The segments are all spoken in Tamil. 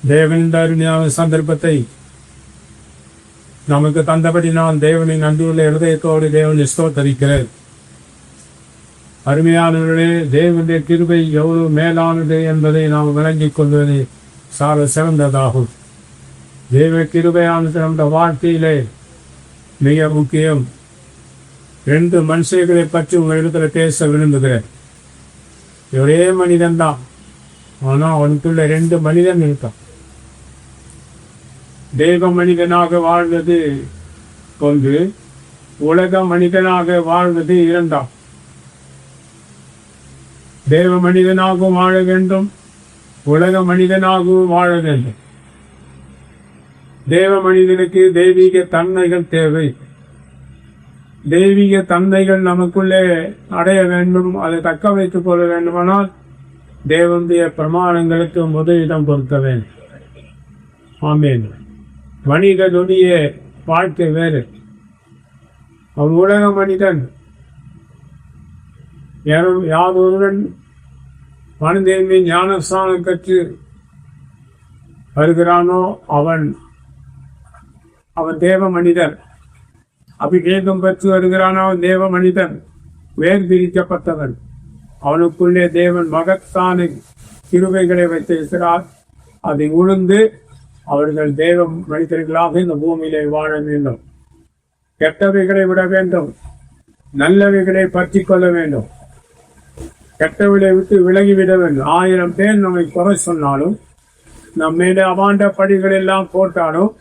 தேவனின் அருமையான சந்தர்ப்பத்தை நமக்கு தந்தபடி நான் தேவனின் நன்றியுள்ள இருதயத்தோடு தேவனை ஸ்தோத்தரிக்கிறேன். அருமையானவர்களே, தேவனுடைய கிருபை எவ்வளவு மேலானது என்பதை நாம் விளங்கிக் கொள்வது சால சிறந்ததாகும். தேவ கிருபையானது நம்முடைய வாழ்க்கையிலே மிக முக்கியம். 2 மனுஷர்களை பற்றி உங்கள் இடத்துல பேச விரும்புகிறேன். ஒரே மனிதன் தான், ஆனால் அவனுக்குள்ள 2 மனிதன் இருக்கான். தேவ மனிதனாக வாழ்வது ஒன்று, உலக மனிதனாக வாழ்வது 2. தேவ மனிதனாகவும் வாழ வேண்டும், உலக மனிதனாகவும் வாழ வேண்டும். தேவ மனிதனுக்கு தெய்வீக தன்மைகள் தேவை. தெய்வீக தன்மைகள் நமக்குள்ளே அடைய வேண்டும், அதை தக்க வைத்துக் கொள்ள வேண்டுமானால் தேவனுடைய பிரமாணங்களுக்கு முதலிடம் கொடுக்க வேண்டும். ஆமென். மனிதனுடைய வாழ்க்கை வேறு, அவன் உலக மனிதன். யார் ஒருவன் மனிதனை ஞானஸ்தானம் கற்று வருகிறானோ அவன் தேவ மனிதன். அபிஷேகம் பெற்று வருகிறானோ அவன் தேவ மனிதன், வேர்பிரிக்கப்பட்டவன். அவனுக்குள்ளே தேவன் மகத்தான கிருபைகளை வைத்திருக்கிறார். அதை உணர்ந்து அவர்கள் தேவ மனிதர்களாக இந்த பூமியிலே வாழ வேண்டும். கெட்டவைகளை விட வேண்டும், நல்லவைகளை பற்றி கொள்ள வேண்டும். கெட்டவைகளை விட்டு விலகிவிட வேண்டும். 1000 பேர் நம்மை குறை சொன்னாலும், நம் மேலே அவாண்ட படிகள் எல்லாம் போட்டாலும்,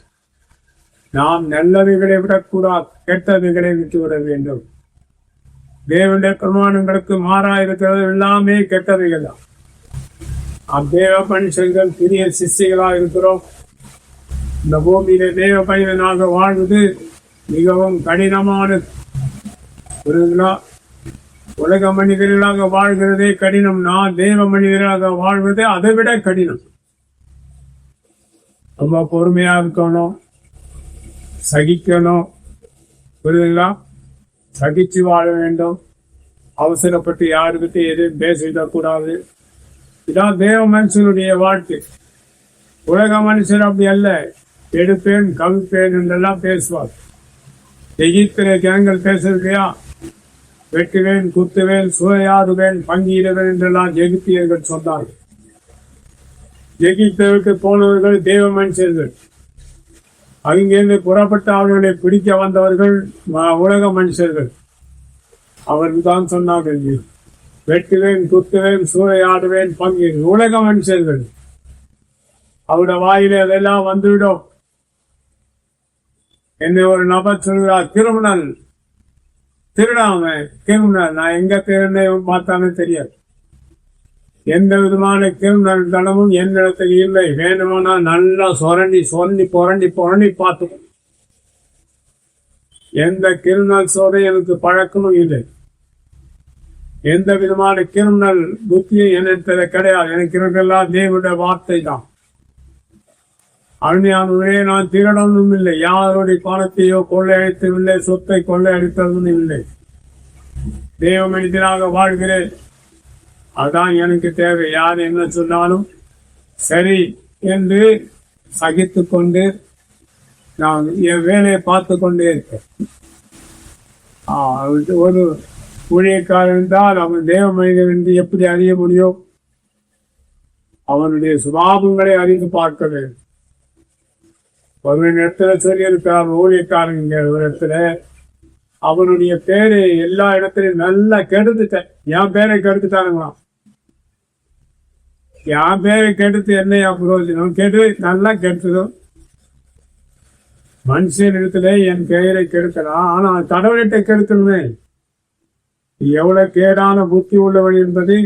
நாம் நல்லவைகளை விடக்கூடாது, கெட்டவைகளை விட்டு விட வேண்டும். தேவனுடைய பிரமாணங்களுக்கு மாறாக இருக்கிறது எல்லாமே கெட்டவைகள் தான். தேவ மனுஷர்கள் பெரிய சிஷ்யர்களாக இருக்கிறோம். இந்த பூமியில தேவ மனிதனாக வாழ்வது மிகவும் கடினமானது. உலக மனிதர்களாக வாழ்கிறதே கடினம், நான் தேவ மனிதர்களாக வாழ்வதே அதை விட கடினம். ரொம்ப பொறுமையா இருக்கணும், சகிக்கணும். புரியுதுங்களா? சகிச்சு வாழ வேண்டும். அவசரப்பட்டு யாருக்கிட்ட எதுவும் பேசிடக்கூடாது. இதான் தேவ மனுஷனுடைய வாழ்க்கை. உலக மனுஷன் அப்படி அல்ல. எடுப்பேன் கவிப்பேன் என்றெல்லாம் பேசுவார். எகிப்திலே ஜனங்கள் பேசுறதையா, வெட்டுவேன், குத்துவேன், சூறையாடுவேன், பங்கிடுவேன் என்றெல்லாம் எகிப்தியர்கள் சொன்னார்கள். எகிப்திற்கு போனவர்கள் தேவ மனுஷர்கள். அங்கிருந்து புறப்பட்ட அவர்களை பிடிக்க வந்தவர்கள் உலக மனுஷர்கள். அவர்கள் தான் சொன்னார்கள், வெட்டுவேன், குத்துவேன், சூறையாடுவேன், பங்கிடு. உலக மனுஷர்கள். அவருடைய வாயிலே அதெல்லாம் வந்துவிடும். என்னை ஒரு நபர் சொல்கிறார், கிரிமினல், திருடாம கிரிமினல். நான் எங்க திருடனை பார்த்தானே தெரியாது. எந்த விதமான கிரிமினல் தனமும் என்னிடத்தில் இல்லை. வேணுமானா நல்லா புரண்டி பார்த்துக்கணும். எந்த கிரிமினல் சோதை எனக்கு பழக்கமும் இல்லை. எந்த விதமான கிரிமினல் புத்தியும் என்னிடத்துல கிடையாது. எனக்கு இருக்கிறதெல்லாம் தேவனுடைய வார்த்தை தான். அருமையானவரே, நான் திருடனும் இல்லை, யாருடைய பணத்தையோ கொள்ளையடித்ததில்லை, சொத்தை கொள்ளையடித்ததும் இல்லை. தேவ மனிதனாக வாழ்கிறேன். அதான் எனக்கு தேவை. யார் என்ன சொன்னாலும் சரி என்று சகித்து கொண்டு நான் என் வேலையை பார்த்து கொண்டே இருக்கேன். ஒரு ஊழியக்காரன் தான் அவன் தேவ மனிதன் என்று எப்படி அறிய முடியும்? அவனுடைய சுபாவங்களை அறிந்து பார்க்க வேண்டும். ஒரு இடத்துல சொல்லியிருக்கிறார், ஊழியக்காரங்க ஒரு இடத்துல அவனுடைய பேரை எல்லா இடத்துலையும் நல்லா கெடுத்துட்டேன். என் பேரை கெடுத்துட்டானுங்களாம். என் பேரை கெடுத்து என்னையா புரோஜனம்? கெடு நல்லா கெடுத்ததும் மனுஷன் இடத்துல என் பெயரை கெடுக்கலாம், ஆனா கடவுள்கிட்ட கெடுக்கணுமே. எவ்வளவு கேடான புத்தி உள்ளவன் என்பது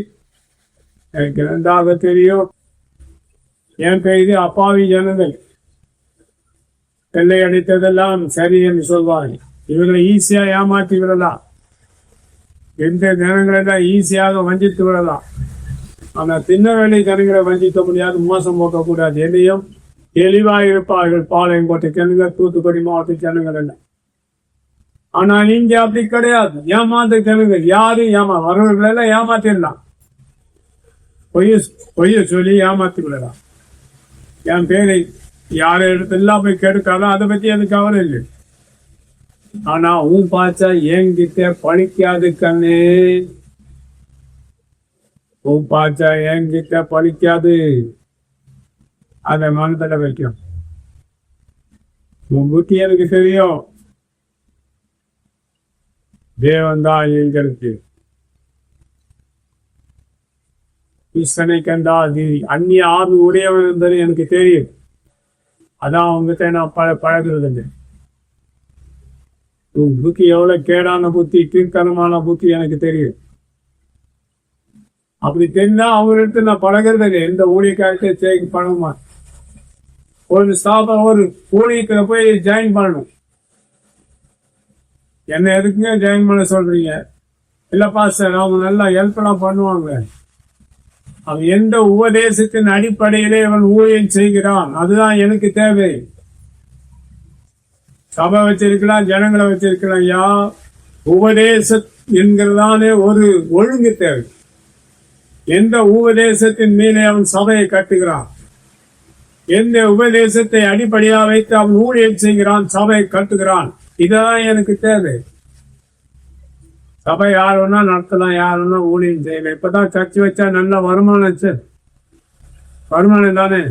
எனக்கு நன்றாக தெரியும். என் பெயரு அப்பாவி ஜனங்கள் வெள்ளை அடித்ததெல்லாம் சரி என்று சொல்வார்கள். இவர்களை ஈஸியா ஏமாற்றி விடலாம். எந்த ஜனங்களெல்லாம் ஈஸியாக வஞ்சித்து விடலாம். ஆனால் திண்ணவேலை ஜனங்களை வஞ்சிக்க முடியாது, மோசம் போக்கக்கூடாது. எதையும் தெளிவாக இருப்பார்கள். பாளையங்கோட்டை ஜனங்கள், தூத்துக்குடி மாவட்ட ஜனங்கள் என்ன. ஆனால் இங்கே அப்படி கிடையாது. ஏமாந்த ஜனங்கள் யாரும் வரவர்களெல்லாம் ஏமாத்திடலாம். பொய்ய சொல்லி ஏமாத்தி விடலாம். என் பேரை யார் இடத்துலாம் போய் கெடுத்தாலும் அதை பத்தி எனக்கு கவலை இல்லை. ஆனா உன் பாச்சா என்கிட்ட பழிக்காது கண்ணு, உன் பாச்சா என்கிட்ட பழிக்காது. அதை மனதில் வைக்கும். உன் புத்தி எனக்கு தெரியும். தேவன் தான் எங்களுக்கு. கிருஷ்ணனை கண்டா நீ அந்நிய ஆர்வ உடையவன் என்பது எனக்கு தெரியும். அதான் அவங்ககிட்ட நான் பழகிறது இல்லை. உன் புத்தி எவ்வளவு கேடான புத்தி, கீழ்த்தனமான புத்தி எனக்கு தெரியும். அப்படி தெரிஞ்சா அவங்கள்ட்ட நான் பழகிறது இல்லை. எந்த ஊழியக்காரத்தை சேர்க்க பழகுமா? ஒரு ஸ்தாபனம் ஒரு ஊழியத்துல போய் ஜாயின் பண்ணணும். என்ன எதுக்குங்க ஜாயின் பண்ண சொல்றீங்க? இல்லப்பா சார் அவங்க நல்லா ஹெல்ப் எல்லாம் பண்ணுவாங்க. அவன் எந்த உபதேசத்தின் அடிப்படையிலே அவன் ஊழியம் செய்கிறான், அதுதான் எனக்கு தேவை. சபை வச்சிருக்கலாம், ஜனங்களை வச்சிருக்கலாம், உபதேச என்கிறதானே ஒரு ஒழுங்கு தேவை. எந்த உபதேசத்தின் மேலே அவன் சபையை கட்டுகிறான், எந்த உபதேசத்தை அடிப்படையாக வைத்து அவன் ஊழியம் செய்கிறான், சபையை கட்டுகிறான், இதான் எனக்கு தேவை. சபை யார் வேணா நடத்தலாம், யார் வேணா ஊழியம் செய்யலாம். இப்பதான் சர்ச்சை வச்சா நல்ல வருமானம் சார், வருமானம் தானே.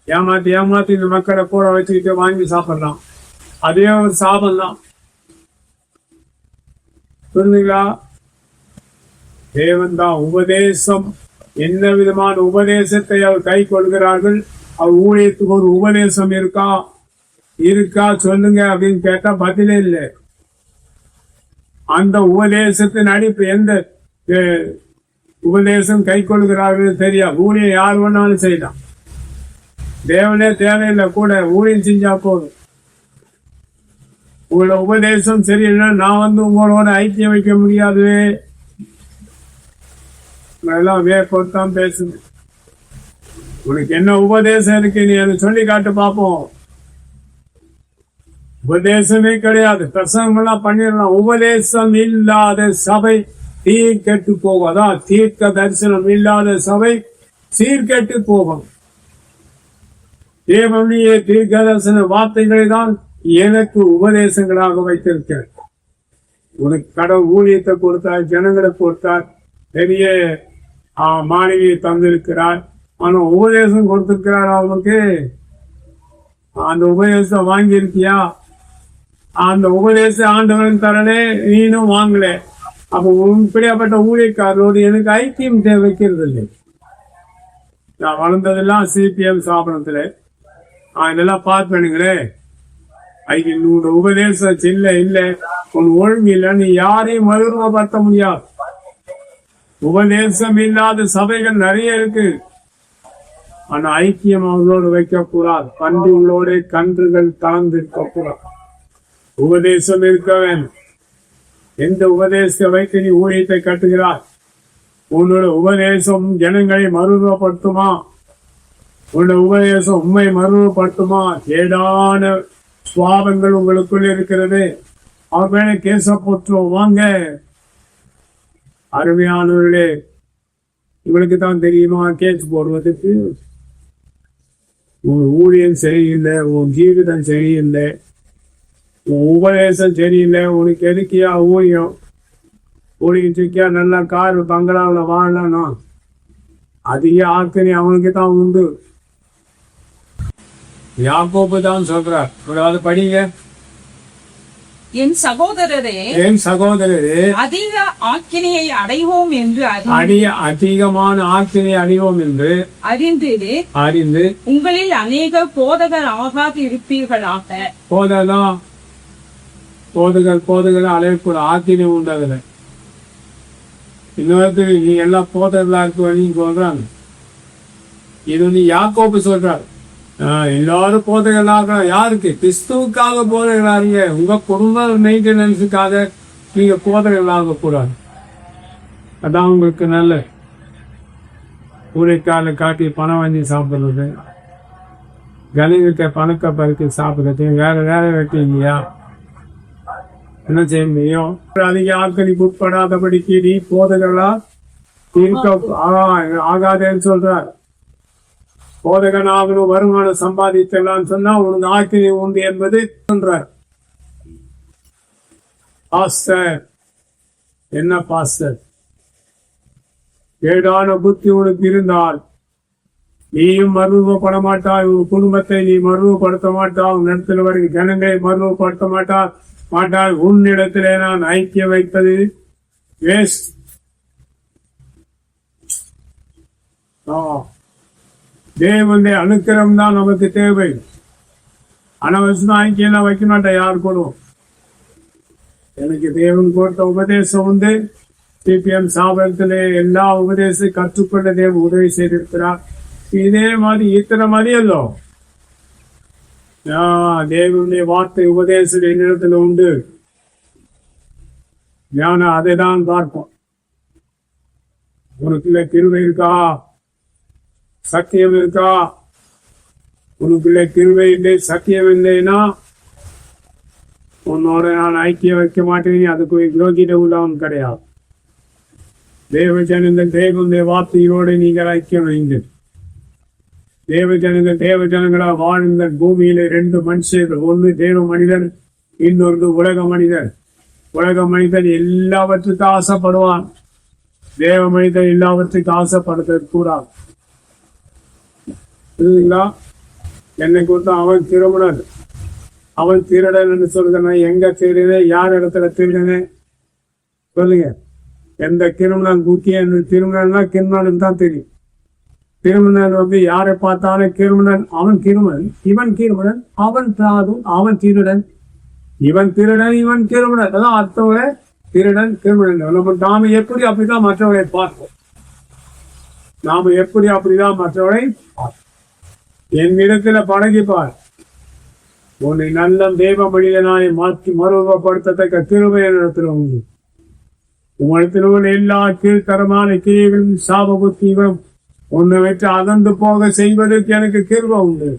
ஏமாத்தி இந்த மக்களை கூட வச்சுக்கிட்டு வாங்கி சாப்பிடலாம், அதே ஒரு சாபம் தான். புரிஞ்சுங்களா? தேவன் தான் உபதேசம், என்ன விதமான உபதேசத்தை அவர் கை கொள்கிறார்கள். அவர் ஊழியத்துக்கு ஒரு உபதேசம் இருக்கா சொல்லுங்க அப்படின்னு கேட்டா பதிலே இல்லை. அந்த உபதேசத்தின் அடிப்பு எந்த உபதேசம் கை கொள்கிறார்கள் தெரியா. ஊழியம் யார் வேணாலும் செய்யலாம், தேவனே தேவையில்லை, கூட ஊழியம் செஞ்சா போதும். உங்களோட உபதேசம் சரியில்லை, நான் உங்களோட ஐக்கியம் வைக்க முடியாது. எல்லாம் வேப்பத்தான் பேசுங்க. உனக்கு என்ன உபதேசம் இருக்கு நீ அதை சொல்லி காட்டு பார்ப்போம். உபதேசமே கிடையாது, பிரசங்கம் எல்லாம் பண்ணிடலாம். உபதேசம் இல்லாத சபை சீர்கெட்டு போகும். அதான் தீர்க்க தரிசனம் இல்லாத சபை சீர்கெட்டு போகும். தேவனுடைய தீர்க்க தரிசன வார்த்தைகளை தான் எனக்கு உபதேசங்களாக வைத்திருக்கிறார். உனக்கு கடவுள் ஊழியத்தை கொடுத்தார், ஜனங்களை கொடுத்தார், பெரிய மாணவியை தந்திருக்கிறார். ஆனா உபதேசம் கொடுத்திருக்கிறார் அவனுக்கு. அந்த உபதேசம் வாங்கி இருக்கியா? அந்த உபதேசம் ஆண்டவன் தரலே, நீனும் வாங்கல. அப்ப இப்படியாப்பட்ட ஊழியக்காரரோடு எனக்கு ஐக்கியம் வைக்கிறது இல்லை. நான் வளர்ந்ததெல்லாம் சிபிஎம் ஸ்தாபனத்துல இதெல்லாம் பார்ப்பேனுங்களே. உன்னோட உபதேசம் இல்லை, உன் ஒழுங்கு இல்லை, நீ யாரையும் மறுரூபப்படுத்த முடியாது. உபதேசம் இல்லாத சபைகள் நிறைய இருக்கு. ஆனா ஐக்கியம் அவங்களோடு வைக்கக்கூடாது. பன்றிகளோட கன்றுகள் தாழ்ந்து இருக்கக்கூடாது. உபதேசம் இருக்க வேண்டும். எந்த உபதேசத்தை வைத்து நீ ஊழியத்தை கட்டுகிறார்? உன்னோட உபதேசம் ஜனங்களை மறுரூபப்படுத்துமா? உன்னோட உபதேசம் உண்மை மறுரூபப்படுத்துமா? கேடான சுவாபங்கள் உங்களுக்குள் இருக்கிறது, அவர் மேல கேச போற்றுவோம். வாங்க அருமையானவர்களே, இவளுக்கு தான் தெரியுமா கேஸ் போடுவதற்கு? உன் ஊழியம் சரியில்லை, உன் ஜீவிதம் சரியில்லை, உன் உபதேசம் சரியில்லை, உனக்கு எதுக்கியா ஊழியம்? ஊழியத்துக்கியா நல்ல கார் பங்களாவில் வாழலாம்னா அதிக ஆக்கணி அவனுக்கு தான் உண்டு. யாக்கோபு தான் சொல்றார். ஒரு படிங்க. என் சகோதரரே அதிக ஆக்கினையை அடைவோம் என்று அதிகமான ஆக்கினை அடைவோம் என்று அறிந்து உங்களில் அநேக போதகர் ஆகாது இருப்பீர்களாக. போதகர் அழைக்கூட ஆக்கினை உண்டாகுது. இன்னொருத்தர் நீ எல்லாம் போதகர்களா இருக்கு சொல்றாங்க. இது நீ யாக்கோபு சொல்றாரு. எல்லாரும் போதகர்களாக யாருக்கு? கிறிஸ்துவுக்காக போதகர்களாக. உங்க குடும்ப மெயின்டெனன்ஸுக்காக நீங்க போதகர்களாக கூடாது. அதான் உங்களுக்கு நல்ல ஊழியக்கால காட்டி பணம் வாங்கி சாப்பிடுறது, கணிதத்தை பணக்க பறிக்க சாப்பிடுறது, வேற வைக்கலையா? என்ன செய்ய முடியும்? அதிக ஆட்களுக்கு உட்படாதபடிக்கு நீ போதகர்களா இருக்க ஆகாதேன்னு சொல்றார். போதகனாகணும் வருமானம் சம்பாதித்தலாம் சொன்னா உனக்கு ஆக்கினை உண்டு என்பது சொல்றார். பாஸ்டர் என்ன பாஸ்டர், கேடான புத்தி உனக்கு இருந்தால் நீயும் மறுரூபப்பட மாட்டாய், உன் குடும்பத்தை நீ மறுரூபப்படுத்த மாட்டாய், உன் இடத்துல வரும் ஜனங்களை மறுரூபப்படுத்த மாட்டாய். உன்னிடத்திலே நான் ஐக்கியம் வைப்பது வேஸ்ட். தேவனுடைய அனுக்கிரம் தான் நமக்கு தேவை. அனவசரம் ஐக்கியம் வைக்க மாட்டேன் யார் கூடும். எனக்கு தேவன் கொடுத்த உபதேசம் வந்து சிபிஎம் சாபனத்திலே எல்லா உபதேசத்தை கற்றுக்கொண்ட தேவன் உதவி செய்திருக்கிறார். இதே மாதிரி இத்தனை மதியல்லோ தேவனுடைய வார்த்தை உபதேசம் என்னிடத்துல உண்டு. ஞானம் அதை தான் பார்ப்போம். உனக்குள்ள கிருபை இருக்கா, சத்தியம் இருக்கா? உனக்குள்ள கிருபை இல்லை, சத்தியம் இல்லைன்னா உன்னோட நான் ஐக்கியம் வைக்க மாட்டேன். அதுக்கு யோகித உள்ளவன் கிடையாது. தேவஜனங்கள் தேவனுடைய வார்த்தையோடு நீங்கள் ஐக்கியம் வைங்கள். தேவஜனங்களா வாழுங்கள். பூமியில 2 மனுஷர்கள், ஒன்று தேவ மனிதன், இன்னொரு உலக மனிதன். உலக மனிதன் எல்லாவற்றுக்கும் ஆசைப்படுவான், தேவ மனிதன் எல்லாவற்றுக்கும் ஆசைப்படுறது கூடாது. புரியுதுங்களா? என்னை கொடுத்த அவன் திருமணன், அவன் திருடன் சொல்றேன். எங்க திருடனே, யார் இடத்துல திருடனே சொல்லுங்க. எந்த கிரிமினல் முக்கிய திருமணம்னா கிரிமினல் தான் தெரியும். கிரிமினல் வந்து யாரை பார்த்தாலும் கிரிமினல், அவன் கிரிமினல், இவன் கிரிமினல், அவன் சாதும், அவன் திருடன், இவன் திருடன், இவன் கிரிமினல். அதான் அர்த்தவரை திருடன் கிரிமினல். நாம எப்படி அப்படிதான் மற்றவரை பார்ப்போம். நாம எப்படி அப்படிதான் மற்றவரை பார்ப்போம். என் இடத்துல பழகிப்பார். உன்னை நல்ல தேவ மனிதனாய் மாற்றி மறுரூபப்படுத்தத்தக்க கிருபை இடத்துல உண்டு. உங்களிடத்தில் உள்ள எல்லா கீழ்த்தரமான கிரியைகளும் சாப புத்திகளும் உன்னை வச்சு அகன்று போக செய்வதற்கு எனக்கு கிருபை உண்டு.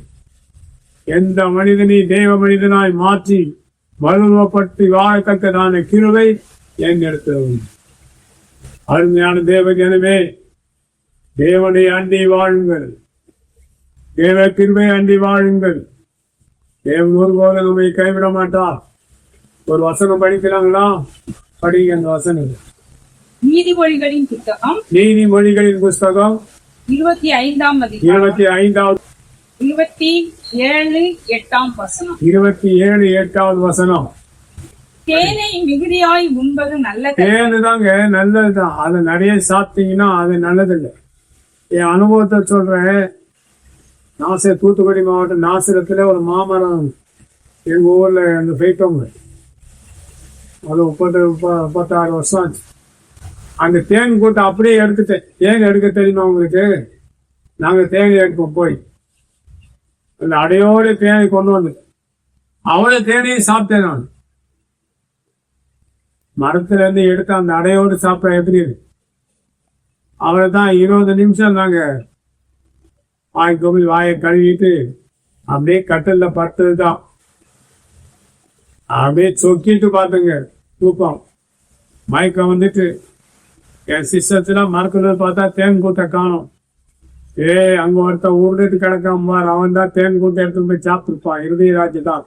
எந்த மனிதனை தேவ மனிதனாய் மாற்றி மறுரூபப்பட்டு வாழத்தக்கதான கிருபை என் இடத்துல உண்டு. அருமையான தேவ ஜனமே, தேவனை அண்டி வாழுங்கள், தேவ கிருபை அண்டி வாழுங்கள். தேவன் ஒருபோது நம்மை கைவிட மாட்டார். ஒரு வசனம் படிக்கிறாங்களா? படிங்க அந்த வசனம். நீதிமொழிகளின் புத்தகம், நீதிமொழிகளின் புஸ்தகம் 25ஆம் அதிகாரம் 25வது 27:8 வசனம். 27:8 வசனம். தேனை மிகுதியாய் உண்பது நல்லது. தேனு தாங்க நல்லதுதான். அதை நிறைய சாப்பிட்டீங்கன்னா அது நல்லதில்லை. என் அனுபவத்தை சொல்றேன். தூத்துக்குடி மாவட்டம் நாசிரத்துல ஒரு மாமரம் எங்க ஊர்ல அந்த போயிட்டோங்க. அது 36 வருஷம் ஆச்சு. அந்த தேன் கூட்ட அப்படியே எடுத்துட்டேன். தேன் எடுக்க தெரியுமா உங்களுக்கு? நாங்க தேன் எடுப்போம் போய் அந்த அடையோட தேனை கொண்டு வந்து அவளை தேனையும் சாப்பிட்டேன். நான் மரத்துல இருந்து எடுத்து அந்த அடையோடு சாப்பிட எப்படி இருக்கு? அவளை தான் 20 நிமிஷம் நாங்க வாயை கழுவிட்டு அப்படியே கட்டல்ல படுத்ததுதான். அப்படியே சொக்கிட்டு பார்த்துங்க. தூக்கம் மயக்கம் வந்துட்டு என் சிஸ்டத்துல மறக்கிறது பார்த்தா தேன் கூட்ட காணும். அங்க ஒருத்த உருட்டு கிடக்காம அவன் தான் தேன் கூட்ட எடுத்துட்டு போய் சாப்பிட்டுருப்பான். இருதயராஜ் தான்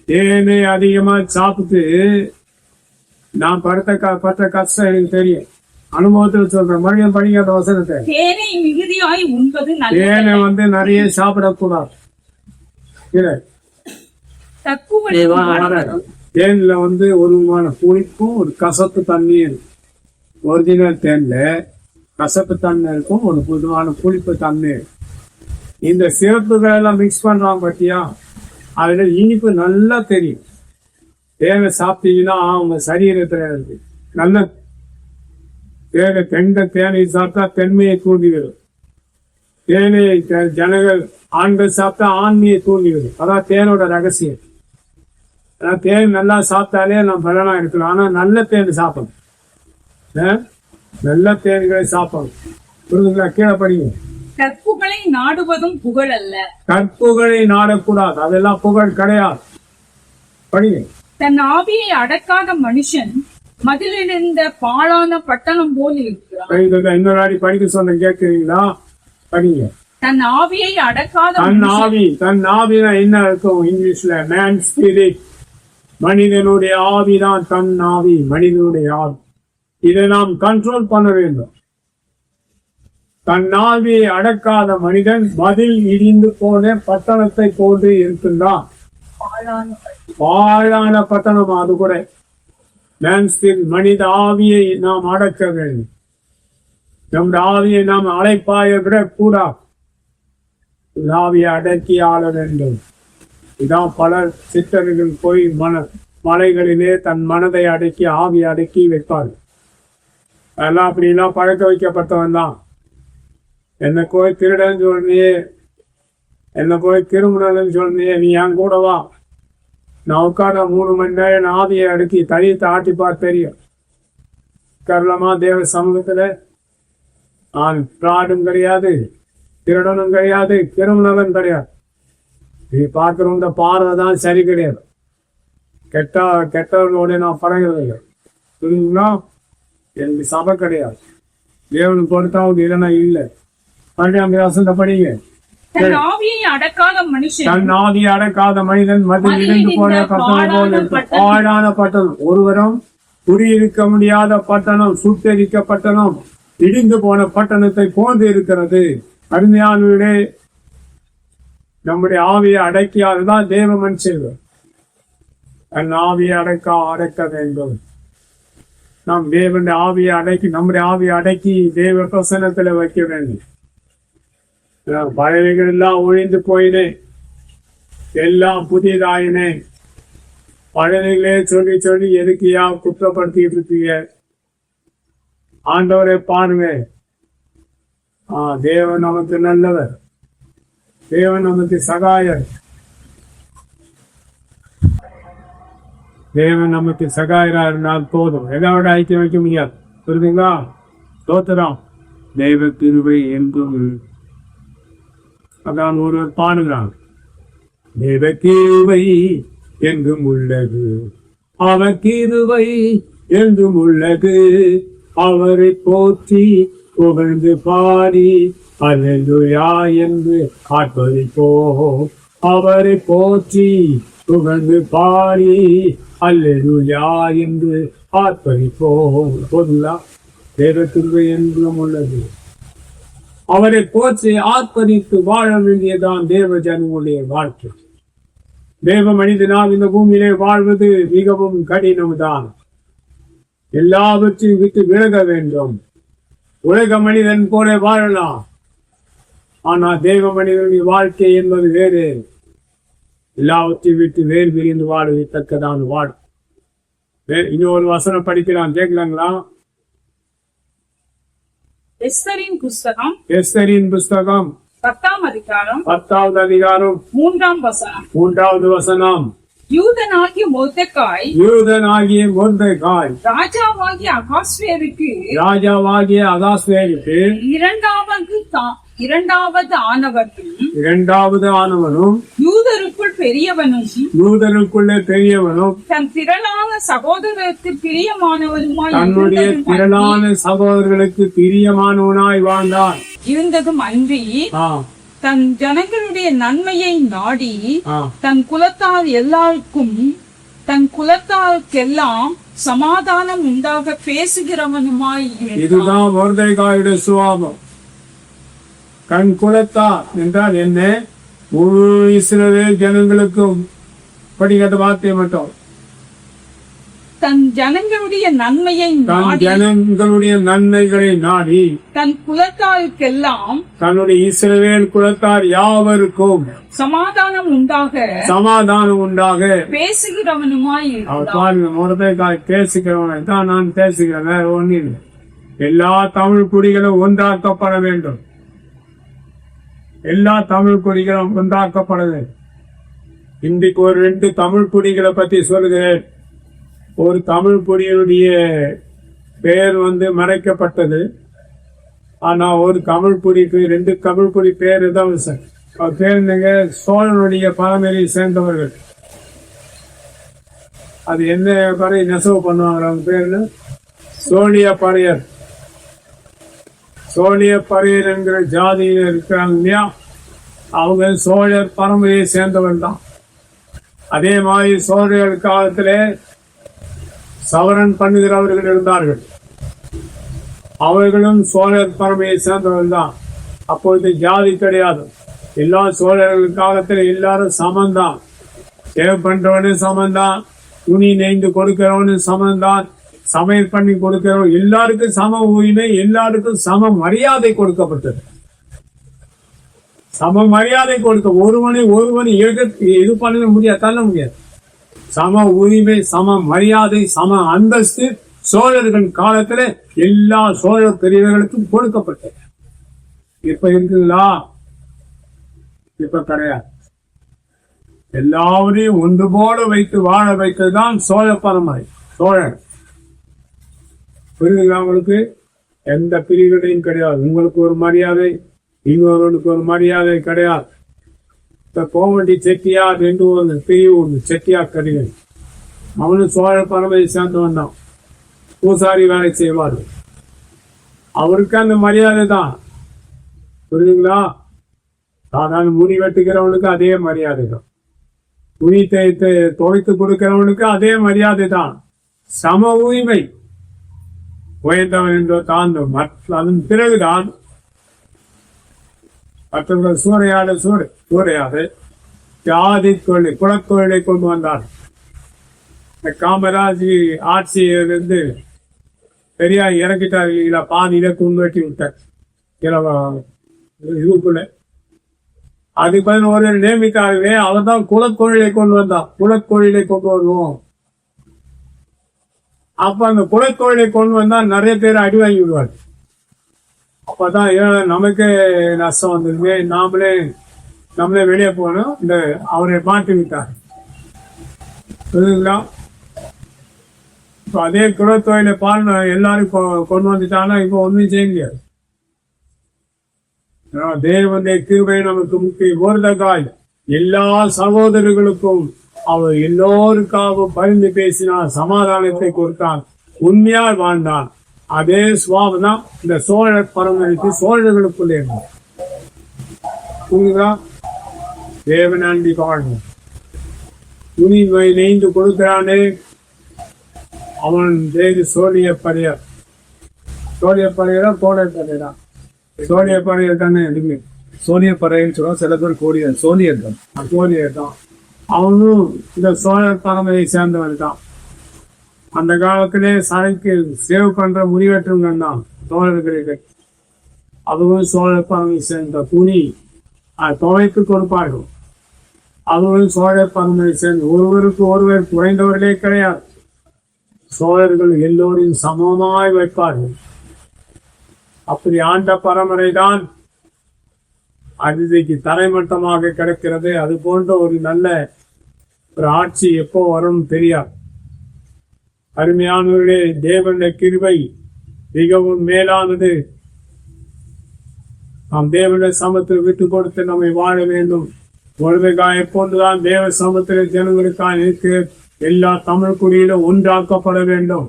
தேனை அதிகமா சாப்பிட்டு நான் பட்ட கஷ்டம் எனக்கு தெரியும். அனுபவத்துல சொல்றேன். மறுபடியும் படிக்காத வசனத்தை. தேனை மிகுதியாய் உண்பது நல்லது. தேனை வந்து நிறைய சாப்பிடக்கூடாது. தேன்ல வந்து ஒரு விதமான புளிப்பும் ஒரு கசப்பு தண்ணியும் இருக்கும். ஒரிஜினல் தேன்ல கசப்பு தண்ணி இருக்கும், ஒரு புதுவான புளிப்பு தண்ணி. இந்த சிறப்புகள் எல்லாம் மிக்ஸ் பண்றாங்க பத்தியா, அதுல இனிப்பு நல்லா தெரியும். தேவை சாப்பிட்டீங்கன்னா அவங்க சரீரத்துல இருக்கு நல்ல தேவை. தேனை சாப்பிட்டா தென்மையை தூண்டிவிடும். தேனை ஜனங்கள் ஆண்கள் சாப்பிட்டா ஆண்மையை தூண்டிவிடும். அதான் தேனோட ரகசியம். அதான் தேன் நல்லா சாப்பிட்டாலே நம்ம பலனா இருக்கலாம். ஆனா நல்ல தேன் சாப்பிடணும். நல்ல தேன்களை சாப்பிடணும். புரியுதுங்களா? கீழே படிங்க. கற்புகளை நாடுவதும் புகழ் அல்ல. கற்புகளை நாடக்கூடாது, அதெல்லாம் புகழ் கிடையாது. படிங்க. தன் ஆவியை அடக்காத மனுஷன் மதிலிருந்த பாழான பட்டணம் போல் இருக்கிறான். இன்னொரு அடி படிக்க சொன்ன கேட்கிறீங்களா? படிங்க. தன் ஆவியை அடக்காத தன் ஆவி, தன் ஆவினா என்ன இருக்கும் இங்கிலீஷ்ல? Man spirit. மனிதனுடைய ஆவிதான் தன் ஆவி, மனிதனுடைய ஆவி. இதை நாம் கண்ட்ரோல் பண்ண வேண்டும். தன் ஆவியை அடக்காத மனிதன் மதில் இடிந்து போன பட்டணத்தை போன்று இருக்கின்றான். பாழான பட்டணம் அது கூட. மனித ஆவியை நாம் அடக்க வேண்டும். நம்முடைய ஆவியை நாம் அழைப்பாய விட கூடாது. ஆவியை அடக்கி ஆள வேண்டும். இதான் பல சித்தர்கள் போய் மலைகளிலே தன் மனதை அடக்கி ஆவியை அடக்கி வைப்பார்கள். அதெல்லாம் அப்படிலாம் பழக்க வைக்கப்பட்டவன் தான். என்னை போய் திருடன்னு சொல்றியே, என்னை போய் கிருமினல்னு சொல்றியே, நீ என் கூட வா, நான் உட்கார 3 மணி நேரம் ஆவியை அடக்கி தனியத்தை ஆட்டிப்பார் தெரியும். கரலமா தேவ சமூகத்துல நான் பிராடும் கிடையாது, திருடனும் கிடையாது, கிருமினலும் கிடையாது. நீ பார்க்குற இந்த பார்வை தான் சரி கிடையாது. கெட்டவர்களோட நான் பழகிறதில்லை. புரியுங்களா? எனக்கு சபை கிடையாது. தேவன் பொறுத்தாவது இல்லைன்னா இல்லை. படிங்க. தன் ஆவியை அடக்காத மனுஷன், தன் ஆவியை அடக்காத மனிதன் மதில் இடிந்து போன பட்டணம் போல பாழான பட்டணம். ஒருவரும் குடியிருக்க முடியாத பட்டணம், சுட்டரிக்க பட்டணம், இடிந்து போன பட்டணத்தை போன்று இருக்கிறது. அருமையானவர்களே, நம்முடைய ஆவியை அடக்கியால்தான் தேவ மனுஷர்கள். தன் ஆவியை அடக்க வேண்டும். நாம் தேவனுடைய ஆவியை அடக்கி, நம்முடைய ஆவியை அடக்கி தேவ பிரசன்னத்துல வைக்க வேண்டும். பறவைகள் எல்லாம் ஒழிந்து போயினே, எல்லாம் புதியதாயினே. பழனிகளே சொல்லி சொல்லி எதுக்கியா குற்றப்படுத்திட்டு இருக்கீங்க? ஆண்டவரை பாருங்க. தேவன் நமக்கு நல்லவர், தேவன் நமக்கு சகாயர், தேவன் நமக்கு சகாயரா இருந்தால் போதும். எதோட ஐக்கியம் வைக்க முடியாது. புரியுதுங்களா? தோத்திரம். தெய்வ கிருபை என்றும். அதான் ஒருவர் பாடுகிறான். தேவ கிருபை என்றும் உள்ளது, அவர் கிருபை என்றும் உள்ளது, அவரை போற்றி புகழ்ந்து பாடி அல்லேலூயா என்று ஆர்ப்பரிப்போம். அவரை போற்றி புகழ்ந்து பாடி அல்லேலூயா என்று ஆர்ப்பரிப்போம். போதுங்களா? தேவ கிருபை என்றும் உள்ளது. அவரை போற்றி ஆர்ப்பரித்து வாழ வேண்டியதான் தேவ ஜனங்களுடைய வாழ்க்கை. தேவ மனிதனால் இந்த பூமியிலே வாழ்வது மிகவும் கடினம்தான். எல்லாவற்றையும் விட்டு விலக வேண்டும். உலக மனிதன் போல வாழலாம், ஆனா தேவ மனிதனுடைய வாழ்க்கை என்பது வேறு. எல்லாவற்றையும் விட்டு வேறு பிரிந்து வாழ்வதற்கதான் வாழ். இன்னொரு வசனம் படிக்கலாம், கேட்கலாங்களா? எஸ்தரின் புஸ்தகம் 10ஆம் அதிகாரம் 10வது அதிகாரம் 3வது வசனம். யூதனாகிய மொர்தெகாய் ராஜாவாகிய அகாஸ்வேருக்கு இரண்டாவது ஆனவனும் யூதருக்குள் பெரியவனும் தன் திரளான சகோதரருக்கு பிரியமானவனாய் வாழ்ந்தான் இருந்ததும் அன்றி, தன் ஜனங்களுடைய நன்மையை நாடி தன் குலத்தாருக்கெல்லாம் சமாதானம் உண்டாக பேசுகிறவனுமாய். இதுதான் மொர்தெகாயுடைய சுபாவம். கண் குலத்தார் என்றால் என்ன? முழு இஸ்ரவேல் ஜனங்களுக்கும் படிக்காத வார்த்தை மட்டும். தன் ஜனங்களுடைய நன்மைகளை நாடி தன் குலத்தாருக்கெல்லாம், தன்னுடைய இஸ்ரவேல் குலத்தார் யாவருக்கும் சமாதானம் உண்டாக பேசுகிறவனுமாய். மொர்தெகாய் பேசுகிறவனை தான் நான் பேசுகிறேன், வேற ஒண்ணு இல்லை. எல்லா தமிழ் குடிகளும் ஒன்றாக்கப்பட வேண்டும். எல்லா தமிழ் குடிகளும் ஒன்றாக்கப்படுது. இன்றைக்கு ஒரு 2 தமிழ் குடிகளை பத்தி சொல்லுகிறேன். ஒரு தமிழ் குடியினுடைய பெயர் மறைக்கப்பட்டது. ஆனா ஒரு தமிழ் குடிக்கு 2 தமிழ் குடி பேரு தான் பேருந்துங்க. சோழனுடைய பழமையை சேர்ந்தவர்கள். அது என்ன பறை நெசவு பண்ணுவாங்க அவங்க பேரு? சோழிய பறையர். சோழிய பறையர் என்கிற ஜாதியில் இருக்கிறாங்க இல்லையா, அவங்க சோழர் பரம்பரையை சேர்ந்தவர்கள் தான். அதே மாதிரி சோழர் காலத்திலே சவரன் பண்ணுகிறவர்கள் இருந்தார்கள், அவர்களும் சோழர் பரம்பரையை சேர்ந்தவர்கள் தான். அப்பொழுது ஜாதி கிடையாது, எல்லா சோழர்கள் காலத்தில் எல்லாரும் சமந்தான். சேவ் பண்றவனு சமந்தான், துணி நெய்ந்து கொடுக்கிறவனு சமந்தான், சமையல் பண்ணி கொடுக்கிறவன் எல்லாருக்கும் சம உரிமை, எல்லாருக்கும் சம மரியாதை கொடுக்கப்பட்டது. சம மரியாதை கொடுக்க ஒருவனை இது பண்ண முடியாது, தள்ள முடியாது. சம உரிமை, சம மரியாதை, சம அந்தஸ்து சோழர்கள் காலத்துல எல்லா சோழ பெரியவர்களுக்கும் கொடுக்கப்பட்டது. இப்ப இருக்குங்களா? இப்ப கிடையாது. எல்லாவரையும் ஒன்று போல வைத்து வாழ வைத்ததுதான் சோழ பரம்பரை, சோழர். புரியுதுங்களா? உங்களுக்கு எந்த பிரிவினையும் கிடையாது. உங்களுக்கு ஒரு மரியாதை, இன்னொருவனுக்கு ஒரு மரியாதை கிடையாது. இப்ப கோமண்டி செட்டியார் என்று ஒரு பிரிவு உண்டு, செட்டியார் கடிகள். அவனு சோழ பரம்பரை சேர்ந்தவன் தான், பூசாரி வேலை செய்வார். அவருக்கு அந்த மரியாதை தான். புரியுதுங்களா? சாதாரண முடி வெட்டுகிறவனுக்கு அதே மரியாதை தான், துணி துவைத்து கொடுக்கிறவனுக்கு அதே மரியாதை தான். சம உரிமை. உயர்ந்தவன் என்றோ தாழ்ந்தவன். அதன் பிறகுதான் மற்றவர்கள் சூறையாடு ஜாதி தொழில், குலத்தொழிலை கொண்டு வந்தார். காமராஜ் ஆட்சியிலிருந்து பெரியார் இறக்கிட்டார், பாதியில துன்பற்றி விட்டார் இதுக்குள்ள. அதுக்கு பதில் ஒரு நியமித்தாகவே அவர் தான் குலத்தொழிலை கொண்டு வந்தார். குலத்தொழிலை கொண்டு வருவோம். அப்ப அந்த குலத்தொழிலை கொண்டு வந்தா நிறைய பேர் அடி வாங்கி விடுவார். அப்பதான் நமக்கு நஷ்டம் வந்திருக்கு, நம்மளே வெளியே போகணும். இந்த அவரை மாற்றி விட்டார். புரியுதுங்களா? இப்போ அதே குலத்தொழிலை எல்லாரும் கொண்டு வந்துட்டாங்கன்னா இப்போ ஒன்றும் செய்ய முடியாது. தேவனுடைய கிருபை நமக்கு முக்கியம். ஒருதகாய் எல்லா சகோதரர்களுக்கும் அவர் எல்லோருக்காகவும் பரிந்து பேசினார், சமாதானத்தை கொடுத்தான், உண்மையால் வாழ்ந்தான். அதே சுவாபம் தான் இந்த சோழர் பரம்பரைக்கு சோழர்களுக்குள்ளே இருந்தார். தேவனாண்டி வாழணும். துணி நெய்ந்து கொடுக்கிறானே அவன் தேவி சோழிய பறையர். சோழிய பறையரா சோழர் பறையரா? சோழிய பறையர் தானே. எதுவுமே சோழிய பறையன்னு சொல்லுவோம், சில பேர் சோழியர் தான். சோழியர் தான். அவனும் இந்த சோழர் பரம்பரையை சேர்ந்தவன் தான். அந்த காலத்திலே சரைக்கு சேவ் பண்ற முடிவெற்றவங்க தான் சோழர்களுக்கு. அதுவும் சோழர் பரம்பரை சேர்ந்த துணி துவைத்து கொடுப்பார்கள். அதுவும் சோழர் பரம்பரை சேர்ந்த ஒருவருக்கு ஒருவர் குறைந்தவர்களே கிடையாது. சோழர்கள் எல்லோரையும் சமமாய் வைப்பார்கள். அப்படி ஆண்ட பரம்பரை தான் அன்றைக்கு தரைமட்டமாக கிடக்கிறது. அது போன்ற ஒரு நல்ல ஒரு ஆட்சி எப்போ வரும் தெரியாது. அருமையானவர்களே, தேவனுடைய கிருபை மிகவும் மேலானது. நாம் தேவனுடைய சமத்தில் விட்டு கொடுத்து நம்மை வாழ வேண்டும். ஒருவருக்காக எப்போதுதான் தேவ சமத்தில் ஜனங்களுக்காக இருக்கு. எல்லா தமிழ் குடியிலும் ஒன்றாக்கப்பட வேண்டும்.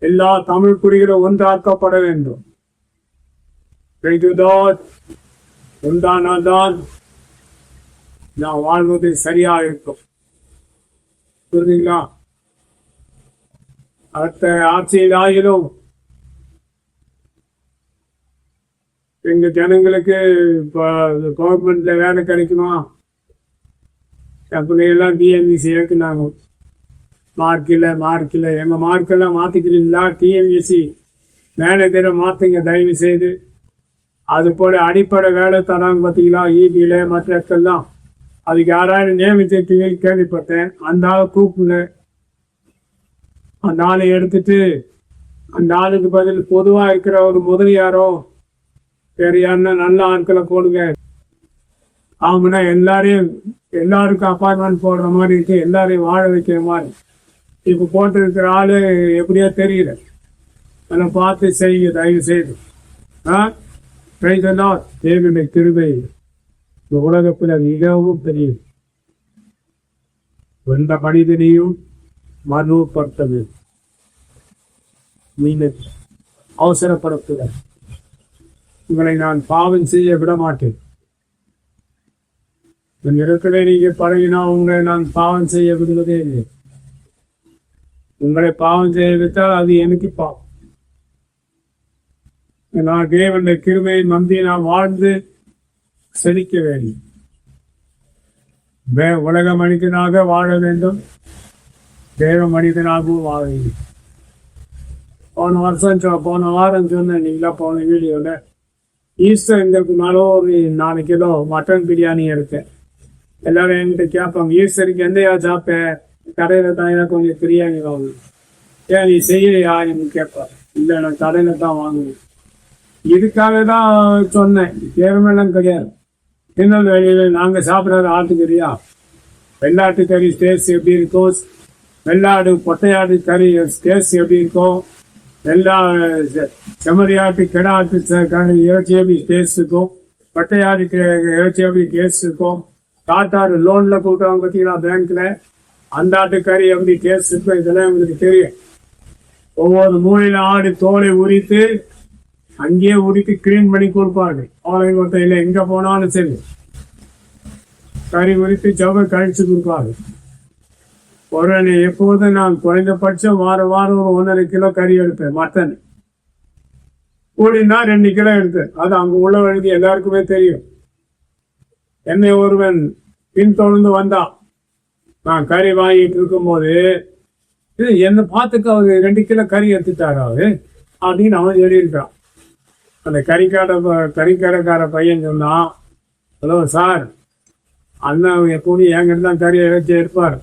எல்லா தமிழ் குடியிலும் ஒன்றாக்கப்பட வேண்டும். உண்டானால்தான் நான் வாழ்வது சரியா இருக்கும். புரியுதுங்களா? அடுத்த ஆட்சியில் ஆகிலும் எங்க ஜனங்களுக்கு கவர்மெண்ட்ல வேலை கிடைக்குமா? எல்லாம் டிஎன்பிசி இருக்குனாங்க. மார்க் இல்லை. எங்க மார்க்கெல்லாம் மாத்திக்கிறீங்களா? டிஎன்பிசி மேனேஜரை மாத்துங்க தயவு செய்து. அது போல அடிப்படை வேலை தராங்க பார்த்தீங்களா, ஈபியில மற்ற இடத்துலாம். அதுக்கு யாராவது நியமித்து கேள்விப்பட்டேன். அந்த ஆளை கூப்பிடுங்க. அந்த ஆளை எடுத்துட்டு அந்த ஆளுக்கு பதில் பொதுவா இருக்கிற ஒரு முதலியாரோ வேறு யாருன்னா நல்ல ஆட்களை போடுங்க. அவங்கன்னா எல்லாருக்கும் அப்பார்ட்மெண்ட் போடுற மாதிரி இருக்கு, எல்லாரையும் வாழ வைக்கிற மாதிரி. இப்ப போட்டு இருக்கிற ஆளு எப்படியோ தெரியல. அதை பார்த்து செய்ய தயவு செய்து. தேவனுடைய கிருபை இந்த உலகத்தில் மிகவும் தெரியும். எந்த மனிதனையும் மறுபடுத்தது அவசரப்படக்கூடாது. உங்களை நான் பாவம் செய்ய விட மாட்டேன். என் இடத்துல நீங்க பழகினா உங்களை நான் பாவம் செய்ய விடுவதே இல்லை. உங்களை பாவம் செய்ய விட்டால் அது எனக்கு பாவம். நான் தேவனுடைய கிருபையை நம்பி நான் வாழ்ந்து செழிக்க வேண்டும். உலக மனிதனாக வாழ வேண்டும், தேவ மனிதனாகவும் வாழ வேண்டும். போன வாரம் சொன்னேன் நீங்களா போன வீடியோல ஈஸ்டர் எங்களுக்கு மேலே ஒரு 4 கிலோ மட்டன் பிரியாணி எடுத்தேன். எல்லாரும் என்கிட்ட கேட்பாங்க, ஈஸ்டருக்கு எந்தையா சாப்பிட்டேன், கடையில தான் எனக்கு கொஞ்சம் பிரியாணி வாங்கணும், ஏன் நீ செய்யலையா என்று கேட்பார். இல்லை நான் கடையில தான் வாங்குவேன். இதுக்காக தான் சொன்னேன், தேவையெல்லாம் கிடையாது. திருநெல்வேலியில நாங்க சாப்பிட்ற ஆட்டுக்கறியா, வெள்ளாட்டு கறி டேஸ்ட் எப்படி இருக்கும், வெள்ளாடு பொட்டையாடு கறி டேஸ்ட் எப்படி இருக்கும், எல்லா செம்மறியாட்டு கிடாட்டு இறைச்சி எப்படி டேஸ்ட் இருக்கும், பட்டையாடு இறைச்சி எப்படி டேஸ்ட் இருக்கும், காட்டாடு லோன்ல கூட்டுவாங்க பார்த்தீங்களா பேங்க்ல, அந்த ஆட்டு கறி எப்படி டேஸ்ட் இருக்கும், இதெல்லாம் உங்களுக்கு தெரியும். ஒவ்வொரு மூலையில ஆடு தோலை உரித்து அங்கேயே உரித்து கிளீன் பண்ணி கொடுப்பார்கள். ஆலை கொட்டையில எங்க போனாலும் சரி கறி உரித்து ஜவ கழிச்சு கொடுப்பார்கள். உடனே எப்போதும் நான் குறைந்தபட்சம் வாரம் ஒரு 1.5 கிலோ கறி எடுப்பேன். மட்டன் கூடினா 2 கிலோ எடுத்தேன். அது அங்க உள்ள வழி எல்லாருக்குமே தெரியும். என்னை ஒருவன் பின்தொடர்ந்து வந்தான். நான் கறி வாங்கிட்டு இருக்கும் போது என்னை பார்த்துக்க அவரு 2 கிலோ கறி எடுத்துட்டாரு அவரு அப்படின்னு அவன் சொல்லியிருக்கான். அந்த கறிக்கடைக்கார பையன் சொன்னான், ஹலோ சார், அண்ணன் எப்போதும் என்கிட்ட தான் கறி இறைச்சி எடுப்பார்,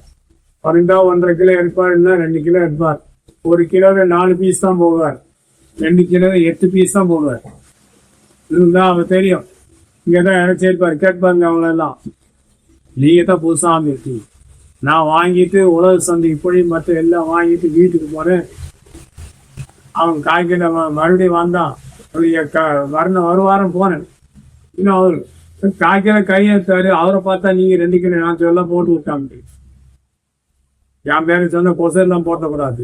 1.5 கிலோ எடுப்பார், இல்லை 2 கிலோ எடுப்பார். 1 கிலோவில் 4 பீஸ் தான் போவார், 2 கிலோவில் 8 பீஸ் தான் போவார். இருந்தால் அவன் தெரியும், இங்கே தான் இறைச்சி எடுப்பார். கேட்பாருங்க அவங்களெல்லாம், நீங்கள் தான் புதுசாக வந்துருக்கீங்க, நான் வாங்கிட்டு உலக சந்தை இப்படி மற்ற எல்லாம் வாங்கிட்டு வீட்டுக்கு போகிறேன். அவன் காய்கறி மறுபடியும் வந்தான். ஒரு வாரம் போனேன். இன்னும் அவரு காய்கறி கையெழுத்தாரு. அவரை பார்த்தா நீங்க 2 கிலோ நான் சொல்ல போட்டு விட்டாங்க. என் பேரு சொன்ன பொசெல்லாம் போட்டக்கூடாது.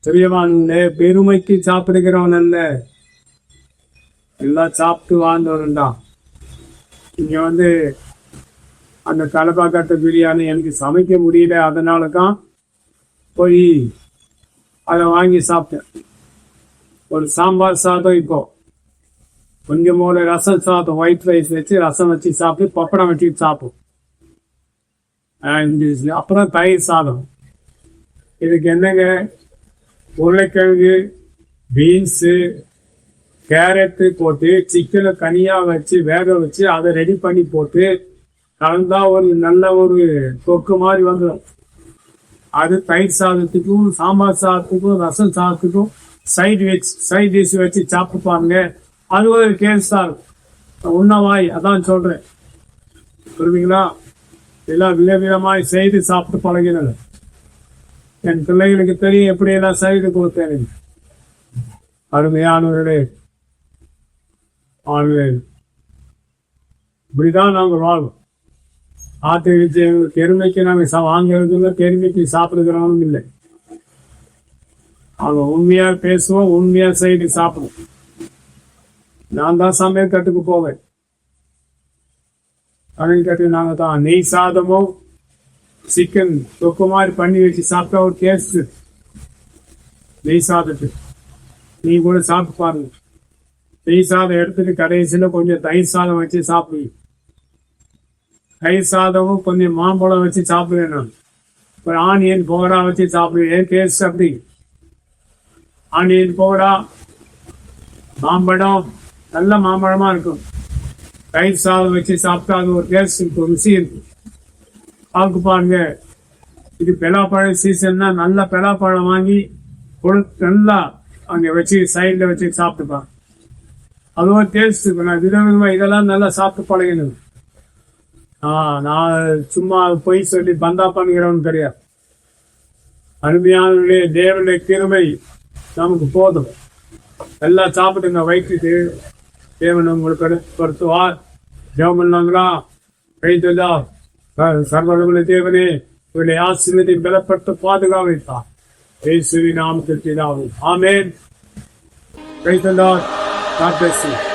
தெரியவான் பெருமைக்கு சாப்பிடுகிறவன் அல்ல, எல்லாம் சாப்பிட்டு வாழ்ந்தவன்தான். இங்க அந்த தலைப்பாக்கட்ட பிரியாணி எனக்கு சமைக்க முடியல, அதனால தான் போய் அதை வாங்கி சாப்பிட்டேன். ஒரு சாம்பார் சாதம், இப்போ கொஞ்சமோட ரசம் சாதம், ஒயிட் ரைஸ் வச்சு ரசம் வச்சு சாப்பிட்டு பப்படம் வச்சு சாப்பிடும். அப்புறம் தயிர் சாதம். இதுக்கு என்னங்க, உருளைக்கிழங்கு, பீன்ஸு, கேரட்டு போட்டு சிக்கனை தனியாக வச்சு வேக வச்சு அதை ரெடி பண்ணி போட்டு கலந்தா ஒரு நல்ல ஒரு தொக்கு மாதிரி வந்துடும். அது தயிர் சாதத்துக்கும் சாம்பார் சாதத்துக்கும் ரசம் சாதத்துக்கும் சைட் டிஷ் வச்சு சாப்பிட்டுப்பாங்க. அது ஒரு டேஸ்டா இருக்கும். உண்ணவாய் அதான் சொல்றேன், புரியுங்களா? எல்லாம் விதவிதமாய் செய்து சாப்பிட்டு பழகினது. என் பிள்ளைகளுக்கு தெரியும் எப்படி எல்லாம் செய்து கொடுத்தேன். அருமையானவர்களே, இப்படிதான் நாங்கள் வாழ்வோம். ஆட்டு பெருமைக்கு நாங்கள் வாங்கிறது இல்லை, பெருமைக்கு சாப்பிடுகிறவனும் இல்லை. அவங்க உண்மையா பேசுவோம், உண்மையா செய்து சாப்பிடுவோம். நான் தான் சமையல் கட்டுக்கு போவேன். சமையல் கட்டு நாங்கள் தான் நெய் சாதமும் சிக்கன் தொக்கு மாதிரி பண்ணி வச்சு சாப்பிட்டா ஒரு டேஸ்ட். நெய் சாதத்துக்கு நீ கூட சாப்பிட்டு பாருங்க. நெய் சாதம் எடுத்துட்டு கடைசியில் கொஞ்சம் தயிர் சாதம் வச்சு சாப்பிடுவீங்க. தயிர் சாதமும் கொஞ்சம் மாம்பழம் வச்சு சாப்பிடுவேன். நான் ஒரு ஆனியன் பவுடா வச்சு சாப்பிடுவேன். டேஸ்ட் அப்படி ஆனியன் பவுடா, மாம்பழம், நல்ல மாம்பழமா இருக்கும். தயிர் சாதம் வச்சு சாப்பிட்டா அது ஒரு டேஸ்ட் இருக்கும், ருசி இருக்கும். பார்க்க பாருங்க, இது பெலாப்பழம் சீசன்னா நல்ல பெலாப்பழம் வாங்கி நல்லா அங்கே வச்சு சைடில் வச்சு சாப்பிட்டுப்பாங்க. அது ஒரு டேஸ்ட் இருக்கும். நான் விதவிதமாக இதெல்லாம் நல்லா சாப்பிட்டு பழகினது. நான் சும்மா பொய் சொல்லி பந்தா பண்ணுகிறவன் கிடையாது. அருமையானவர்களே, தேவனுடைய கிருபை நமக்கு போதும். எல்லாம் சாப்பிட்டுங்க, வயிற்றுக்கு தேவன் உங்களுக்கு பொறுத்துவார். ஜெபம் பண்ணாங்களா? கைத்தா சர்வதமுள்ள தேவனே, இவருடைய ஆசீர்வாதத்தை பலப்பட்டு பாதுகாவைத்தார். இயேசுவின் நாமத்தில் பிதாவே, ஆமென். கைத்தா God bless you.